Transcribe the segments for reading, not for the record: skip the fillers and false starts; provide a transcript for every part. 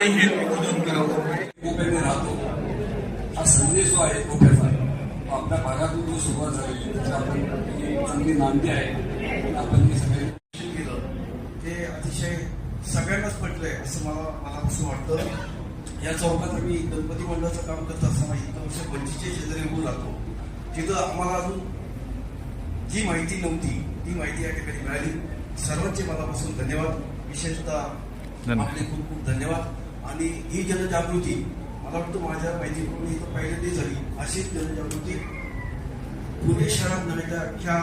हे उद्बोधन करावं. गोप्याने राहतो हा संदेश जो आहे गोप्याचा तो आपल्या भागातून जो सुरुवात झाली त्याची आपण ही चांगली नांदी आहे. आपण हे सगळे केलं ते अतिशय सगळ्यांनाच पटलंय असं मला असं वाटतं. या चौकात आम्ही गणपती मंडळाचं काम करत असताना 1945 शेजारी उभं राहतो. तिथं आम्हाला अजून जी माहिती नव्हती ती माहिती या ठिकाणी मिळाली. सर्वांचे मनापासून धन्यवाद. विशेषतः आपले खूप खूप धन्यवाद. आणि ही जनजागृती मला वाटतं माझ्या माहितीप्रमाणे इथं पहिल्यांदा झाली. अशीच जनजागृती पुणे शहरात नव्हे तर अख्ख्या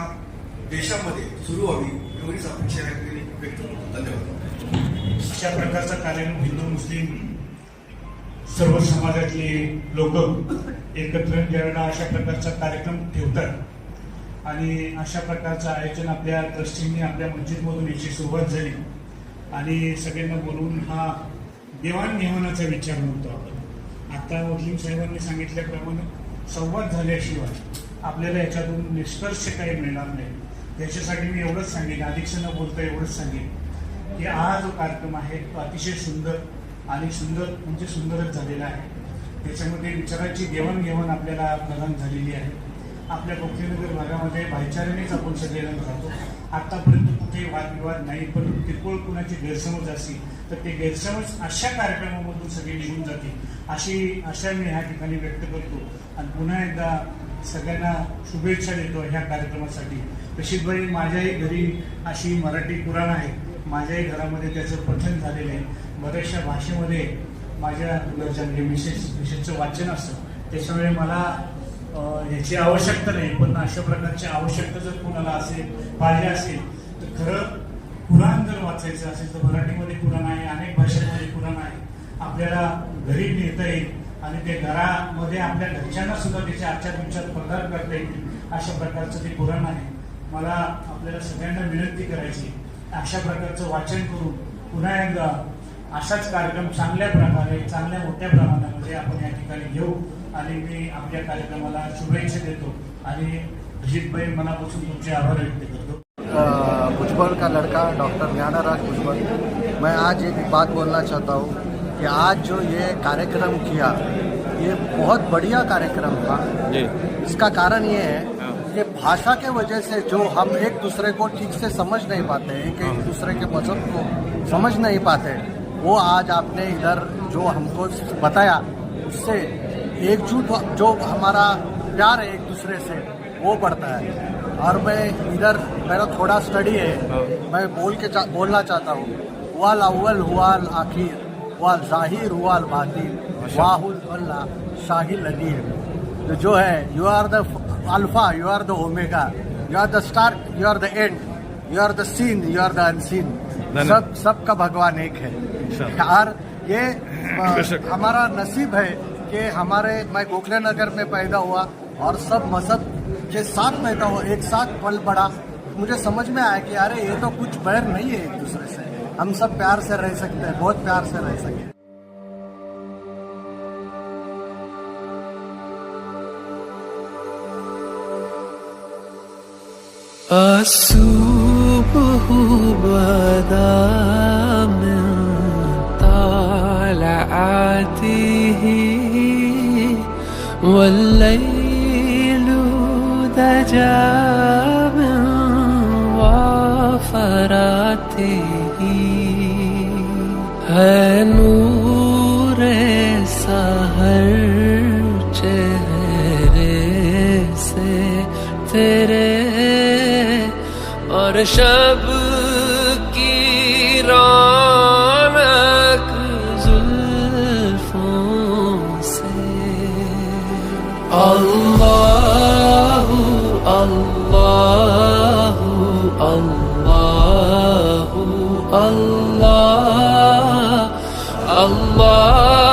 देशामध्ये सुरू व्हावी एवढीच अपेक्षा या ठिकाणी व्यक्त करतो. धन्यवाद. अशा प्रकारचा कार्यक्रम हिंदू मुस्लिम सर्व समाजातले लोक एकत्र ज्यावेळेला अशा प्रकारचा कार्यक्रम ठेवतात आणि अशा प्रकारचं आयोजन आपल्या ट्रस्टींनी आपल्या मस्जिदमधून याची सुरुवात झाली आणि सगळ्यांना बोलवून हा देवाणघेवाणाचा विचार नव्हतो आपण. आता वकील साहेबांनी सांगितल्याप्रमाणे संवाद झाल्याशिवाय आपल्याला याच्यातून निष्कर्ष काही मिळणार नाही. त्याच्यासाठी मी एवढंच सांगेन, अधिकच न बोलता एवढंच सांगेन की हा जो कार्यक्रम आहे तो अतिशय सुंदर आणि सुंदर म्हणजे सुंदरच झालेला आहे. त्याच्यामध्ये विचारांची देवाणघेवाण आपल्याला प्रदान झालेली आहे. आपल्या गोखलेनगर भागामध्ये भाईचाऱ्यानेच आपण सगळेजण राहतो. आतापर्यंत कुठेही वादविवाद नाही, पण किरकोळ कुणाची गैरसमज असली तर ते गैरसमज अशा कार्यक्रमामधून सगळे निघून जातील अशी आशा मी ह्या ठिकाणी व्यक्त करतो. आणि पुन्हा एकदा सगळ्यांना शुभेच्छा देतो ह्या कार्यक्रमासाठी. रशीदभाई, माझ्याही घरी अशी मराठी कुराण आहे, माझ्याही घरामध्ये त्याचं पठण झालेलं आहे. बऱ्याचशा भाषेमध्ये माझ्या विशेषचं वाचन असतं. त्याच्यामुळे मला याची आवश्यकता नाही, पण अशा प्रकारची आवश्यकता जर कोणाला पाहिजे असेल तर खरं कुराण जर वाचायचं असेल तर मराठीमध्ये कुराण आहे, अनेक भाषांमध्ये कुराण आहे. आपल्याला घरी नेता येईल आणि ते घरामध्ये आपल्या घरच्यांना सुद्धा त्याचे आचार विचार प्रदान करता येतील अशा प्रकारचं ते कुराण आहे. मला आपल्याला सगळ्यांना विनंती करायची, अशा प्रकारचं वाचन करून पुन्हा एकदा असाच कार्यक्रम चांगल्या प्रकारे चांगल्या मोठ्या प्रमाणामध्ये आपण या ठिकाणी घेऊ. आणि मी आपल्या कार्यक्रमाला शुभेच्छा देतो आणि अजितभाई मनापासून तुमचे आभार व्यक्त करतो. भुजबल का लड़का डॉक्टर ज्ञानाराज भुजबल, मैं आज एक बात बोलना चाहता हूँ कि आज जो ये कार्यक्रम किया ये बहुत बढ़िया कार्यक्रम था. इसका कारण ये है कि भाषा के वजह से जो हम एक दूसरे को ठीक से समझ नहीं पाते, एक दूसरे के मजहब को समझ नहीं पाते, वो आज आपने इधर जो हमको बताया उससे एकजुट जो हमारा प्यार है एक दूसरे से वो बढ़ता है. और मैं इधर मेरा थोड़ा स्टडी है, मैं बोलना चाहता हूँ. वाल अव्वल हुआल आखिर वाल ज़ाहिर हुआल बातिन वाहुल अल्लाह शाहिल अदीर. जो है you are the alpha, you are the omega, you are the start, you are the end, you are the seen, you are the unseen. सबका भगवान एक है. और ये हमारा नसीब है कि मैं गोखले नगर में पैदा हुआ और सब मजहब के साथ पैदा हुआ, एक साथ पल पड़ा. मुझे समझ में आया कि अरे ये तो कुछ बैर नहीं है एक दूसरे से, हम सब प्यार से रह सकते हैं, बहुत प्यार से रह सके. الصبح بدا من طلعته والليل دجى من وفراته है नूर सहर चेहरे से तेरे और शब की रौनक जुल्फों से. अल्लाहु अल्लाहु अल्लाहु अल्लाह अल्लाह